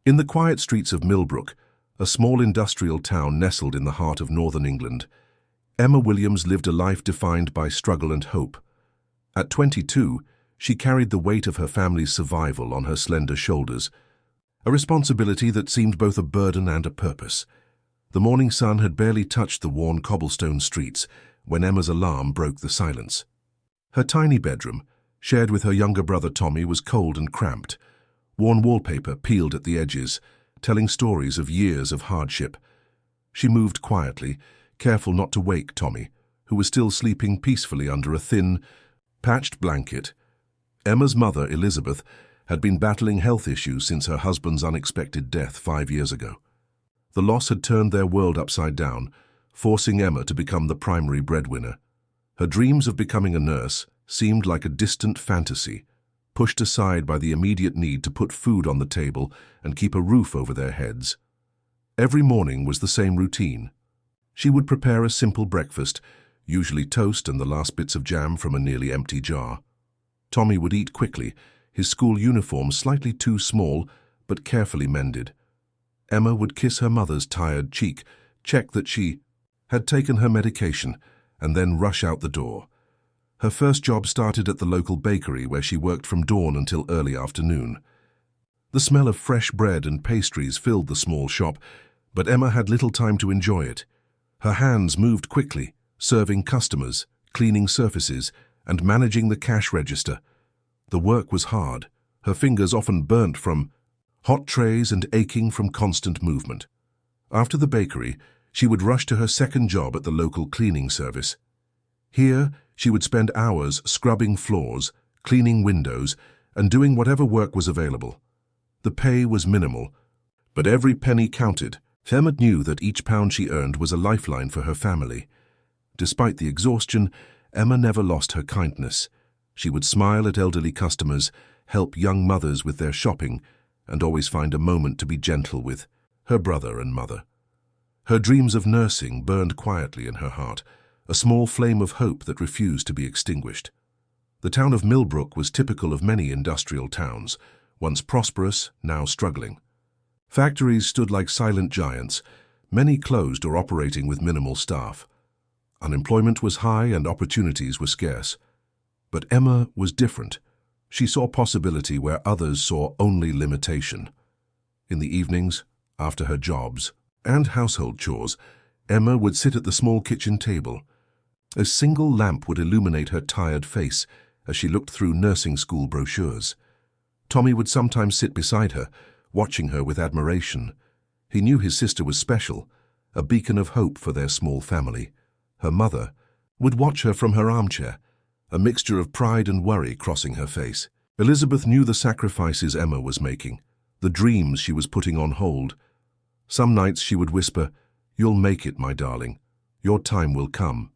In the quiet streets of Millbrook, a small industrial town nestled in the heart of northern England, Emma Williams lived a life defined by struggle and hope. At 22, she carried the weight of her family's survival on her slender shoulders, a responsibility that seemed both a burden and a purpose. The morning sun had barely touched the worn cobblestone streets when Emma's alarm broke the silence. Her tiny bedroom, shared with her younger brother Tommy, was cold and cramped, worn wallpaper peeled at the edges, telling stories of years of hardship. She moved quietly, careful not to wake Tommy, who was still sleeping peacefully under a thin, patched blanket. Emma's mother, Elizabeth, had been battling health issues since her husband's unexpected death 5 years ago. The loss had turned their world upside down, forcing Emma to become the primary breadwinner. Her dreams of becoming a nurse seemed like a distant fantasy, pushed aside by the immediate need to put food on the table and keep a roof over their heads. Every morning was the same routine. She would prepare a simple breakfast, usually toast and the last bits of jam from a nearly empty jar. Tommy would eat quickly, his school uniform slightly too small but carefully mended. Emma would kiss her mother's tired cheek, check that she had taken her medication, and then rush out the door. Her first job started at the local bakery where she worked from dawn until early afternoon. The smell of fresh bread and pastries filled the small shop, but Emma had little time to enjoy it. Her hands moved quickly, serving customers, cleaning surfaces, and managing the cash register. The work was hard, her fingers often burnt from hot trays and aching from constant movement. After the bakery, she would rush to her second job at the local cleaning service. Here, she would spend hours scrubbing floors, cleaning windows, and doing whatever work was available. The pay was minimal, but every penny counted. Emma knew that each pound she earned was a lifeline for her family. Despite the exhaustion, Emma never lost her kindness. She would smile at elderly customers, help young mothers with their shopping, and always find a moment to be gentle with her brother and mother. Her dreams of nursing burned quietly in her heart, a small flame of hope that refused to be extinguished. The town of Millbrook was typical of many industrial towns, once prosperous, now struggling. Factories stood like silent giants, many closed or operating with minimal staff. Unemployment was high and opportunities were scarce. But Emma was different. She saw possibility where others saw only limitation. In the evenings, after her jobs and household chores, Emma would sit at the small kitchen table. A single lamp would illuminate her tired face as she looked through nursing school brochures. Tommy would sometimes sit beside her, watching her with admiration. He knew his sister was special, a beacon of hope for their small family. Her mother would watch her from her armchair, a mixture of pride and worry crossing her face. Elizabeth knew the sacrifices Emma was making, the dreams she was putting on hold. Some nights she would whisper, "You'll make it, my darling. Your time will come."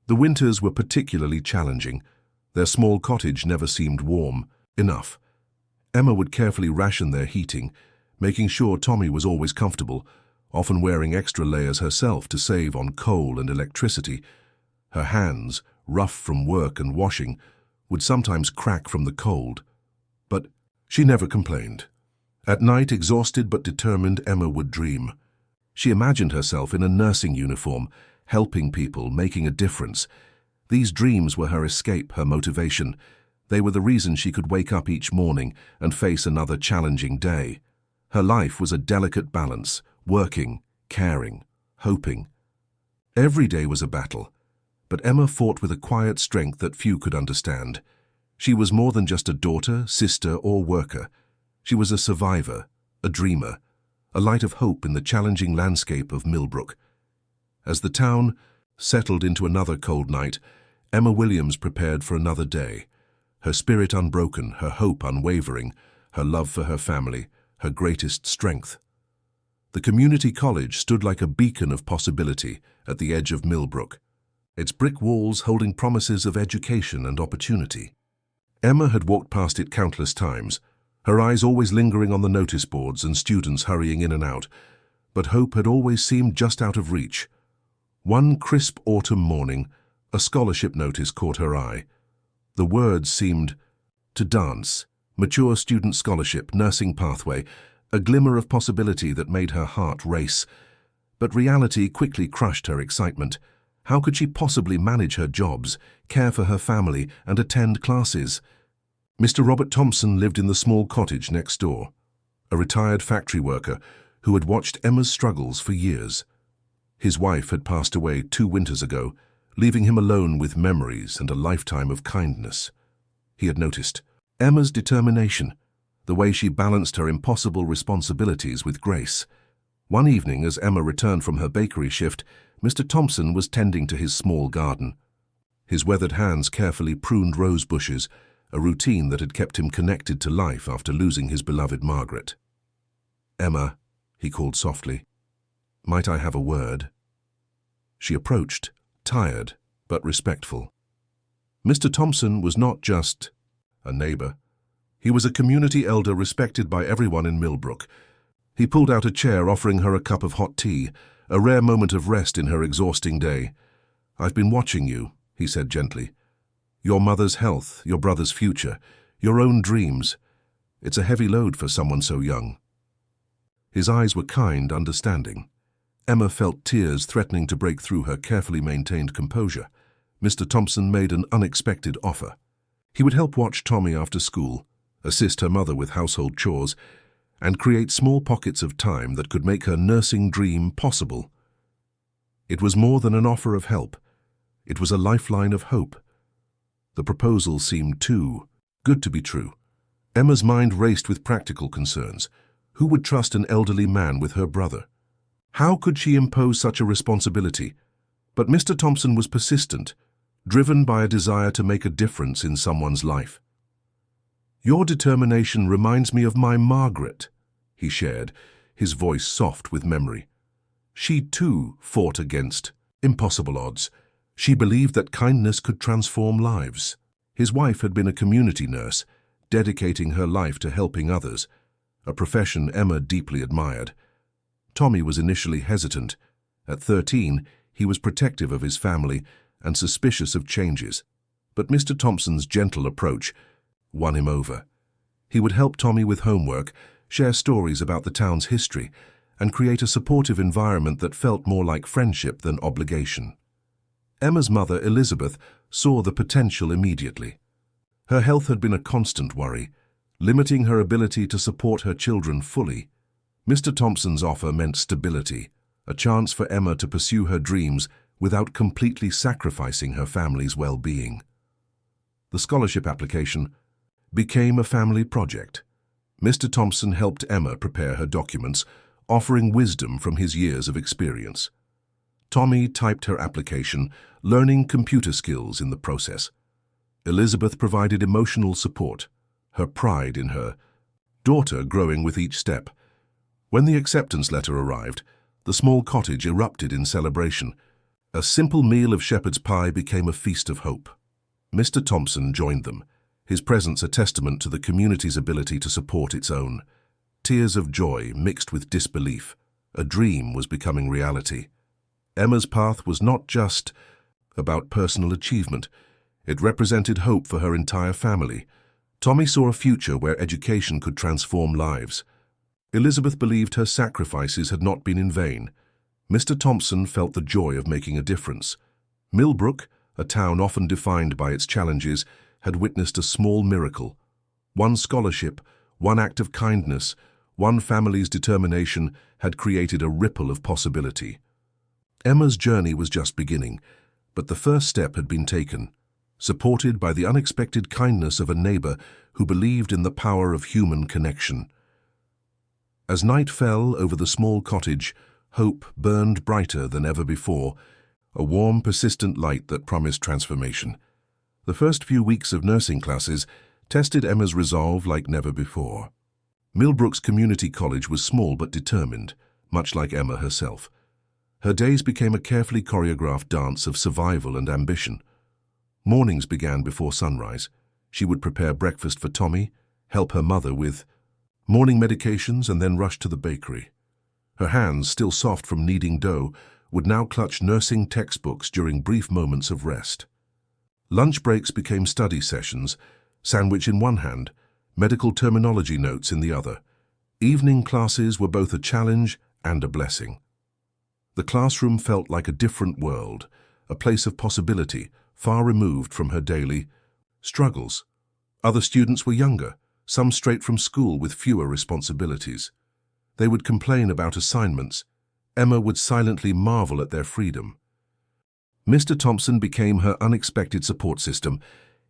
The winters were particularly challenging. Their small cottage never seemed warm enough. Emma would carefully ration their heating, making sure Tommy was always comfortable, often wearing extra layers herself to save on coal and electricity. Her hands, rough from work and washing, would sometimes crack from the cold. But she never complained. At night, exhausted but determined, Emma would dream. She imagined herself in a nursing uniform, helping people, making a difference. These dreams were her escape, her motivation. They were the reason she could wake up each morning and face another challenging day. Her life was a delicate balance, working, caring, hoping. Every day was a battle, but Emma fought with a quiet strength that few could understand. She was more than just a daughter, sister, or worker. She was a survivor, a dreamer, a light of hope in the challenging landscape of Millbrook. As the town settled into another cold night, Emma Williams prepared for another day. Her spirit unbroken, her hope unwavering, her love for her family, her greatest strength. The community college stood like a beacon of possibility at the edge of Millbrook, its brick walls holding promises of education and opportunity. Emma had walked past it countless times, her eyes always lingering on the notice boards and students hurrying in and out, but hope had always seemed just out of reach. One crisp autumn morning, a scholarship notice caught her eye. The words seemed to dance: mature student scholarship, nursing pathway, a glimmer of possibility that made her heart race. But reality quickly crushed her excitement. How could she possibly manage her jobs, care for her family, and attend classes? Mr. Robert Thompson lived in the small cottage next door, a retired factory worker who had watched Emma's struggles for years. His wife had passed away 2 winters ago, leaving him alone with memories and a lifetime of kindness. He had noticed Emma's determination, the way she balanced her impossible responsibilities with grace. One evening, as Emma returned from her bakery shift, Mr. Thompson was tending to his small garden. His weathered hands carefully pruned rose bushes, a routine that had kept him connected to life after losing his beloved Margaret. "Emma," he called softly, "might I have a word?" She approached, tired but respectful. Mr. Thompson was not just a neighbor. He was a community elder respected by everyone in Millbrook. He pulled out a chair, offering her a cup of hot tea, a rare moment of rest in her exhausting day. "I've been watching you," he said gently. "Your mother's health, your brother's future, your own dreams. It's a heavy load for someone so young." His eyes were kind, understanding. Emma felt tears threatening to break through her carefully maintained composure. Mr. Thompson made an unexpected offer. He would help watch Tommy after school, assist her mother with household chores, and create small pockets of time that could make her nursing dream possible. It was more than an offer of help. It was a lifeline of hope. The proposal seemed too good to be true. Emma's mind raced with practical concerns. Who would trust an elderly man with her brother? How could she impose such a responsibility? But Mr. Thompson was persistent, driven by a desire to make a difference in someone's life. "Your determination reminds me of my Margaret," he shared, his voice soft with memory. She, too, fought against impossible odds. She believed that kindness could transform lives. His wife had been a community nurse, dedicating her life to helping others, a profession Emma deeply admired. Tommy was initially hesitant. At 13, he was protective of his family and suspicious of changes. But Mr. Thompson's gentle approach won him over. He would help Tommy with homework, share stories about the town's history, and create a supportive environment that felt more like friendship than obligation. Emma's mother, Elizabeth, saw the potential immediately. Her health had been a constant worry, limiting her ability to support her children fully. Mr. Thompson's offer meant stability, a chance for Emma to pursue her dreams without completely sacrificing her family's well-being. The scholarship application became a family project. Mr. Thompson helped Emma prepare her documents, offering wisdom from his years of experience. Tommy typed her application, learning computer skills in the process. Elizabeth provided emotional support, her pride in her daughter growing with each step. When the acceptance letter arrived, the small cottage erupted in celebration. A simple meal of shepherd's pie became a feast of hope. Mr. Thompson joined them, his presence a testament to the community's ability to support its own. Tears of joy mixed with disbelief. A dream was becoming reality. Emma's path was not just about personal achievement. It represented hope for her entire family. Tommy saw a future where education could transform lives. Elizabeth believed her sacrifices had not been in vain. Mr. Thompson felt the joy of making a difference. Millbrook, a town often defined by its challenges, had witnessed a small miracle. One scholarship, one act of kindness, one family's determination had created a ripple of possibility. Emma's journey was just beginning, but the first step had been taken, supported by the unexpected kindness of a neighbor who believed in the power of human connection. As night fell over the small cottage, hope burned brighter than ever before, a warm, persistent light that promised transformation. The first few weeks of nursing classes tested Emma's resolve like never before. Millbrook's community college was small but determined, much like Emma herself. Her days became a carefully choreographed dance of survival and ambition. Mornings began before sunrise. She would prepare breakfast for Tommy, help her mother with morning medications, and then rush to the bakery. Her hands, still soft from kneading dough, would now clutch nursing textbooks during brief moments of rest. Lunch breaks became study sessions, sandwich in one hand, medical terminology notes in the other. Evening classes were both a challenge and a blessing. The classroom felt like a different world, a place of possibility, far removed from her daily struggles. Other students were younger, some straight from school with fewer responsibilities. They would complain about assignments. Emma would silently marvel at their freedom. Mr. Thompson became her unexpected support system.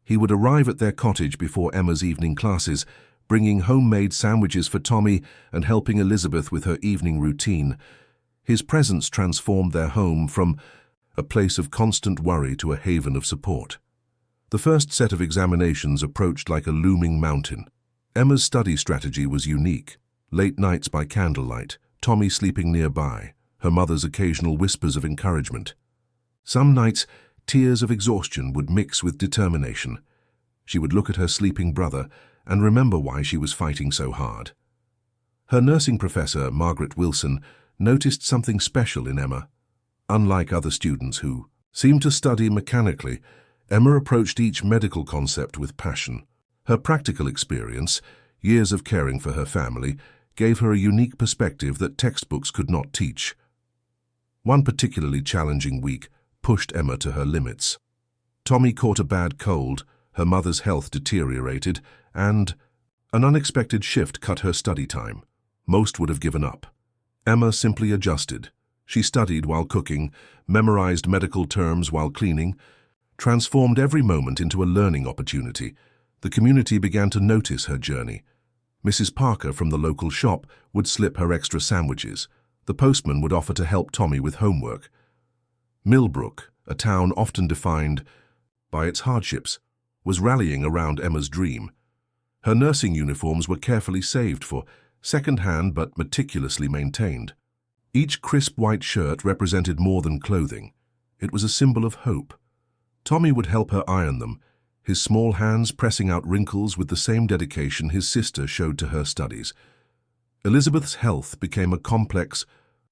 He would arrive at their cottage before Emma's evening classes, bringing homemade sandwiches for Tommy and helping Elizabeth with her evening routine. His presence transformed their home from a place of constant worry to a haven of support. The first set of examinations approached like a looming mountain. Emma's study strategy was unique. Late nights by candlelight, Tommy sleeping nearby, her mother's occasional whispers of encouragement. Some nights, tears of exhaustion would mix with determination. She would look at her sleeping brother and remember why she was fighting so hard. Her nursing professor, Margaret Wilson, noticed something special in Emma. Unlike other students who seemed to study mechanically, Emma approached each medical concept with passion. Her practical experience, years of caring for her family, gave her a unique perspective that textbooks could not teach. One particularly challenging week pushed Emma to her limits. Tommy caught a bad cold, her mother's health deteriorated, and an unexpected shift cut her study time. Most would have given up. Emma simply adjusted. She studied while cooking, memorized medical terms while cleaning, transformed every moment into a learning opportunity. The community began to notice her journey. Mrs. Parker from the local shop would slip her extra sandwiches. The postman would offer to help Tommy with homework. Millbrook, a town often defined by its hardships, was rallying around Emma's dream. Her nursing uniforms were carefully saved for second-hand but meticulously maintained. Each crisp white shirt represented more than clothing. It was a symbol of hope. Tommy would help her iron them, his small hands pressing out wrinkles with the same dedication his sister showed to her studies. Elizabeth's health became a complex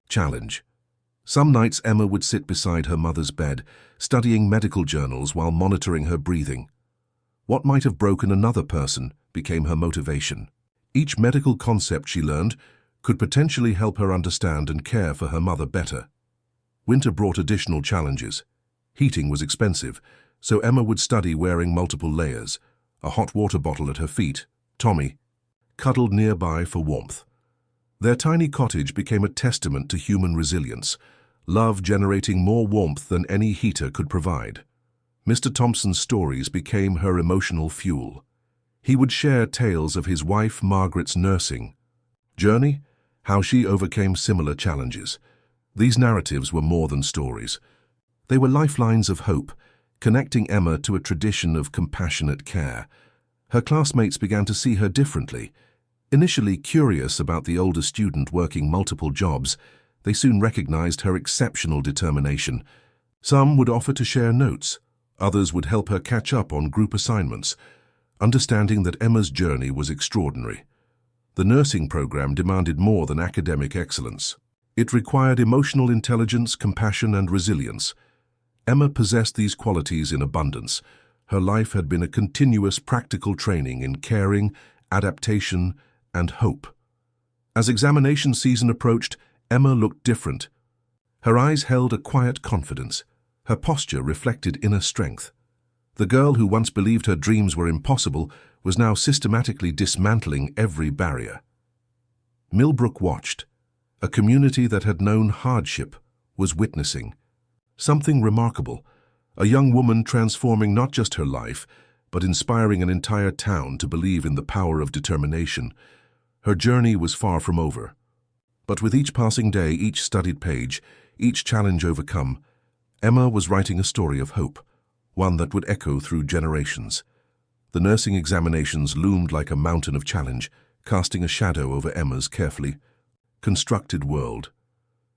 challenge. Some nights Emma would sit beside her mother's bed, studying medical journals while monitoring her breathing. What might have broken another person became her motivation. Each medical concept she learned could potentially help her understand and care for her mother better. Winter brought additional challenges. Heating was expensive, so Emma would study wearing multiple layers, a hot water bottle at her feet. Tommy cuddled nearby for warmth. Their tiny cottage became a testament to human resilience, love generating more warmth than any heater could provide. Mr. Thompson's stories became her emotional fuel. He would share tales of his wife Margaret's nursing journey, how she overcame similar challenges. These narratives were more than stories. They were lifelines of hope, connecting Emma to a tradition of compassionate care. Her classmates began to see her differently. Initially curious about the older student working multiple jobs, they soon recognized her exceptional determination. Some would offer to share notes. Others would help her catch up on group assignments, understanding that Emma's journey was extraordinary. The nursing program demanded more than academic excellence. It required emotional intelligence, compassion, and resilience. Emma possessed these qualities in abundance. Her life had been a continuous practical training in caring, adaptation, and hope. As examination season approached, Emma looked different. Her eyes held a quiet confidence. Her posture reflected inner strength. The girl who once believed her dreams were impossible was now systematically dismantling every barrier. Millbrook watched. A community that had known hardship was witnessing something remarkable, a young woman transforming not just her life, but inspiring an entire town to believe in the power of determination. Her journey was far from over. But with each passing day, each studied page, each challenge overcome, Emma was writing a story of hope, one that would echo through generations. The nursing examinations loomed like a mountain of challenge, casting a shadow over Emma's carefully constructed world.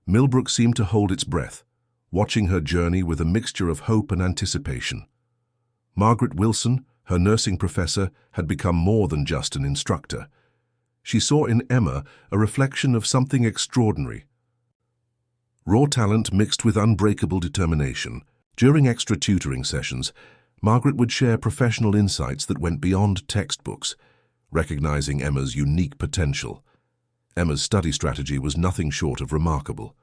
Millbrook seemed to hold its breath, watching her journey with a mixture of hope and anticipation. Margaret Wilson, her nursing professor, had become more than just an instructor. She saw in Emma a reflection of something extraordinary. Raw talent mixed with unbreakable determination. During extra tutoring sessions, Margaret would share professional insights that went beyond textbooks, recognizing Emma's unique potential. Emma's study strategy was nothing short of remarkable.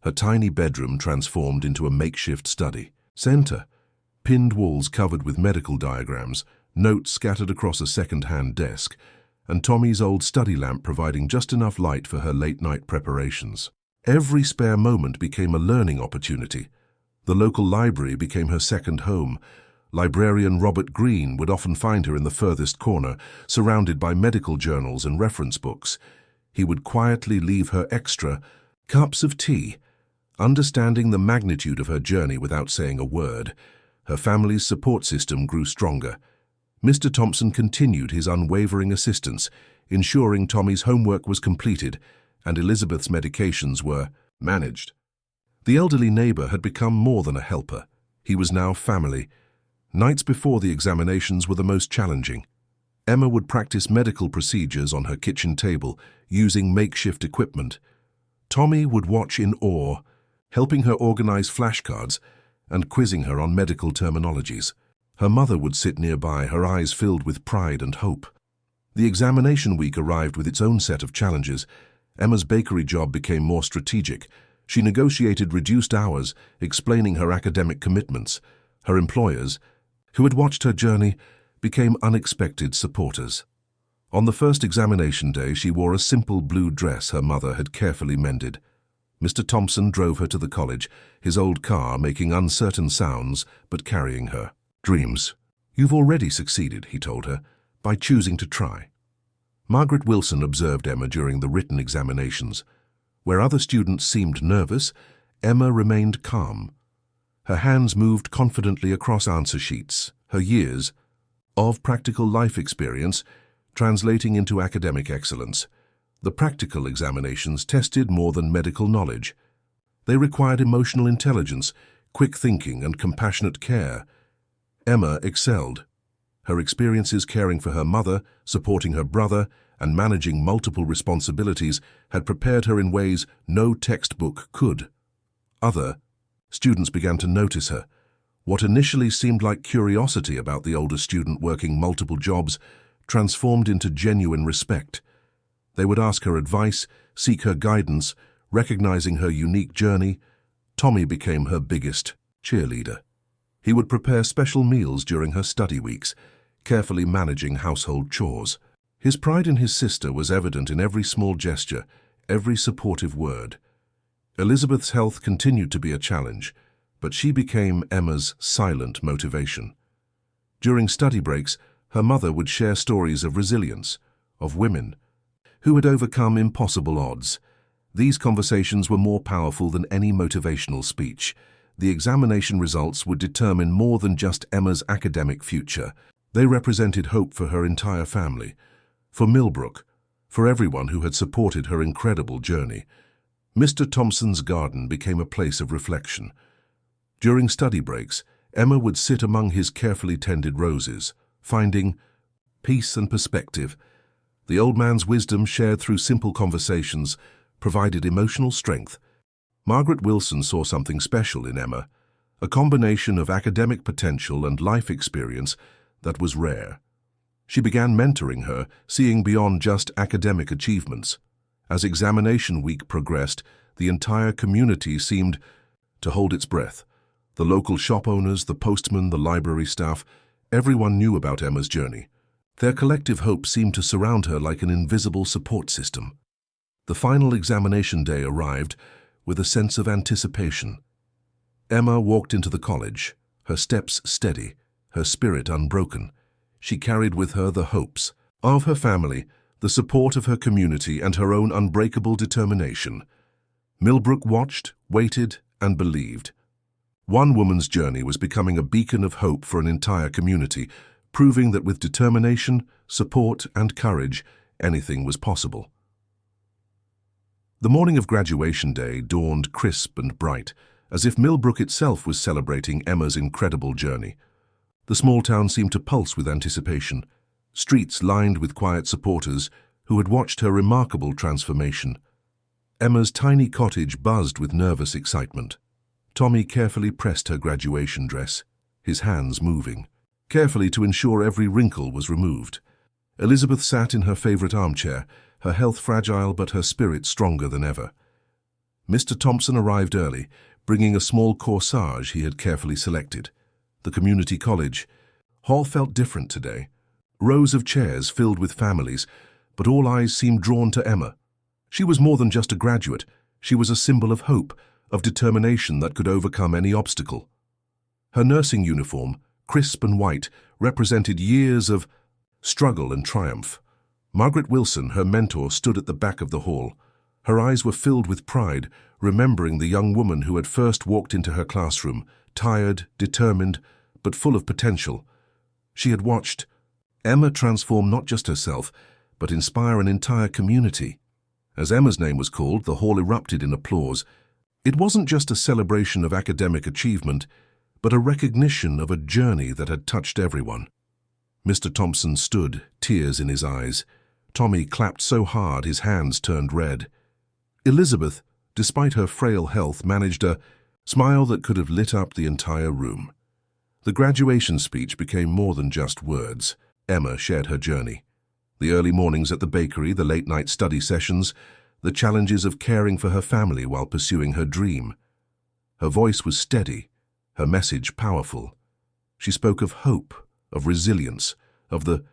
Her tiny bedroom transformed into a makeshift study center, pinned walls covered with medical diagrams, notes scattered across a second-hand desk, and Tommy's old study lamp providing just enough light for her late-night preparations. Every spare moment became a learning opportunity. The local library became her second home. Librarian Robert Green would often find her in the furthest corner, surrounded by medical journals and reference books. He would quietly leave her extra cups of tea. Understanding the magnitude of her journey without saying a word, her family's support system grew stronger. Mr. Thompson continued his unwavering assistance, ensuring Tommy's homework was completed and Elizabeth's medications were managed. The elderly neighbor had become more than a helper. He was now family. Nights before the examinations were the most challenging. Emma would practice medical procedures on her kitchen table using makeshift equipment. Tommy would watch in awe, helping her organize flashcards and quizzing her on medical terminologies. Her mother would sit nearby, her eyes filled with pride and hope. The examination week arrived with its own set of challenges. Emma's bakery job became more strategic. She negotiated reduced hours, explaining her academic commitments. Her employers, who had watched her journey, became unexpected supporters. On the first examination day, she wore a simple blue dress her mother had carefully mended. Mr. Thompson drove her to the college, his old car making uncertain sounds but carrying her dreams. "You've already succeeded," he told her, "by choosing to try." Margaret Wilson observed Emma during the written examinations. Where other students seemed nervous, Emma remained calm. Her hands moved confidently across answer sheets, her years of practical life experience translating into academic excellence. The practical examinations tested more than medical knowledge. They required emotional intelligence, quick thinking, and compassionate care. Emma excelled. Her experiences caring for her mother, supporting her brother, and managing multiple responsibilities had prepared her in ways no textbook could. Other students began to notice her. What initially seemed like curiosity about the older student working multiple jobs transformed into genuine respect. They would ask her advice, seek her guidance, recognizing her unique journey. Tommy became her biggest cheerleader. He would prepare special meals during her study weeks, carefully managing household chores. His pride in his sister was evident in every small gesture, every supportive word. Elizabeth's health continued to be a challenge, but she became Emma's silent motivation. During study breaks, her mother would share stories of resilience, of women who had overcome impossible odds. These conversations were more powerful than any motivational speech. The examination results would determine more than just Emma's academic future. They represented hope for her entire family, for Millbrook, for everyone who had supported her incredible journey. Mr. Thompson's garden became a place of reflection. During study breaks, Emma would sit among his carefully tended roses, finding peace and perspective. The old man's wisdom, shared through simple conversations, provided emotional strength. Margaret Wilson saw something special in Emma, a combination of academic potential and life experience that was rare. She began mentoring her, seeing beyond just academic achievements. As examination week progressed, the entire community seemed to hold its breath. The local shop owners, the postman, the library staff, everyone knew about Emma's journey. Their collective hope seemed to surround her like an invisible support system. The final examination day arrived with a sense of anticipation. Emma walked into the college, her steps steady, her spirit unbroken. She carried with her the hopes of her family, the support of her community, and her own unbreakable determination. Millbrook watched, waited, and believed. One woman's journey was becoming a beacon of hope for an entire community, proving that with determination, support, and courage, anything was possible. The morning of graduation day dawned crisp and bright, as if Millbrook itself was celebrating Emma's incredible journey. The small town seemed to pulse with anticipation, streets lined with quiet supporters who had watched her remarkable transformation. Emma's tiny cottage buzzed with nervous excitement. Tommy carefully pressed her graduation dress, his hands moving, carefully to ensure every wrinkle was removed. Elizabeth sat in her favorite armchair, her health fragile but her spirit stronger than ever. Mr. Thompson arrived early, bringing a small corsage he had carefully selected. The community college hall felt different today. Rows of chairs filled with families, but all eyes seemed drawn to Emma. She was more than just a graduate. She was a symbol of hope, of determination that could overcome any obstacle. Her nursing uniform, crisp and white, represented years of struggle and triumph. Margaret Wilson, her mentor, stood at the back of the hall. Her eyes were filled with pride, remembering the young woman who had first walked into her classroom, tired, determined, but full of potential. She had watched Emma transform not just herself, but inspire an entire community. As Emma's name was called, the hall erupted in applause. It wasn't just a celebration of academic achievement, but a recognition of a journey that had touched everyone. Mr. Thompson stood, tears in his eyes. Tommy clapped so hard his hands turned red. Elizabeth, despite her frail health, managed a smile that could have lit up the entire room. The graduation speech became more than just words. Emma shared her journey. The early mornings at the bakery, the late-night study sessions, the challenges of caring for her family while pursuing her dream. Her voice was steady, her message powerful. She spoke of hope, of resilience, of the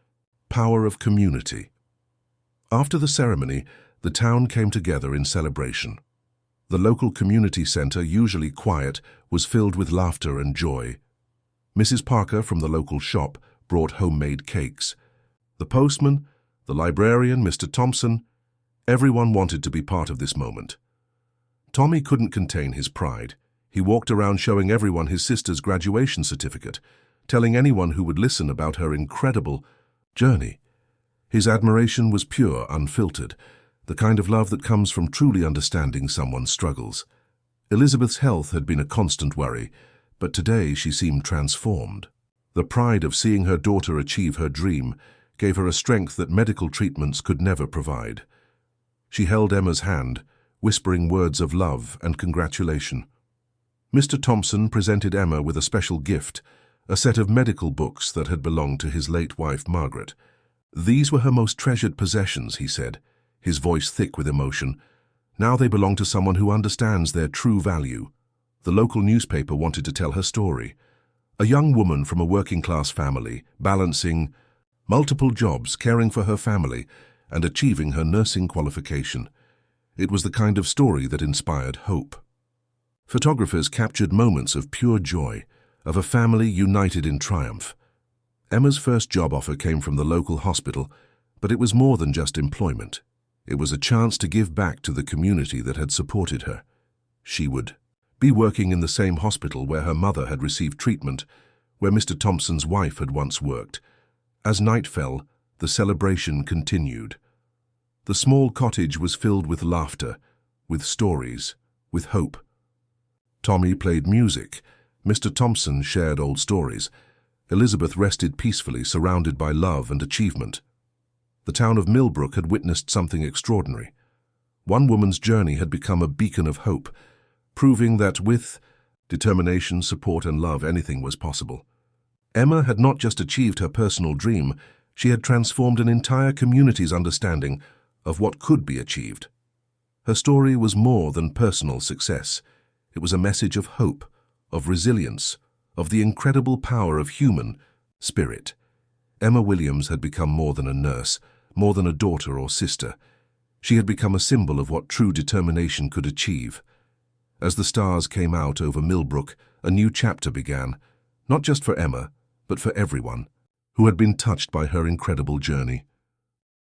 power of community. After the ceremony, the town came together in celebration. The local community center, usually quiet, was filled with laughter and joy. Mrs. Parker from the local shop brought homemade cakes. The postman, the librarian, Mr. Thompson, everyone wanted to be part of this moment. Tommy couldn't contain his pride. He walked around showing everyone his sister's graduation certificate, telling anyone who would listen about her incredible journey. His admiration was pure, unfiltered, the kind of love that comes from truly understanding someone's struggles. Elizabeth's health had been a constant worry, but today she seemed transformed. The pride of seeing her daughter achieve her dream gave her a strength that medical treatments could never provide. She held Emma's hand, whispering words of love and congratulation. Mr. Thompson presented Emma with a special gift, a set of medical books that had belonged to his late wife, Margaret. These were her most treasured possessions, he said, his voice thick with emotion. Now they belong to someone who understands their true value. The local newspaper wanted to tell her story. A young woman from a working-class family, balancing multiple jobs, caring for her family, and achieving her nursing qualification. It was the kind of story that inspired hope. Photographers captured moments of pure joy, of a family united in triumph. Emma's first job offer came from the local hospital, but it was more than just employment. It was a chance to give back to the community that had supported her. She would be working in the same hospital where her mother had received treatment, where Mr. Thompson's wife had once worked. As night fell, the celebration continued. The small cottage was filled with laughter, with stories, with hope. Tommy played music. Mr. Thompson shared old stories. Elizabeth rested peacefully, surrounded by love and achievement. The town of Millbrook had witnessed something extraordinary. One woman's journey had become a beacon of hope, proving that with determination, support, and love, anything was possible. Emma had not just achieved her personal dream, she had transformed an entire community's understanding of what could be achieved. Her story was more than personal success. It was a message of hope, of resilience, of the incredible power of human spirit. Emma Williams had become more than a nurse, more than a daughter or sister. She had become a symbol of what true determination could achieve. As the stars came out over Millbrook, a new chapter began, not just for Emma, but for everyone who had been touched by her incredible journey.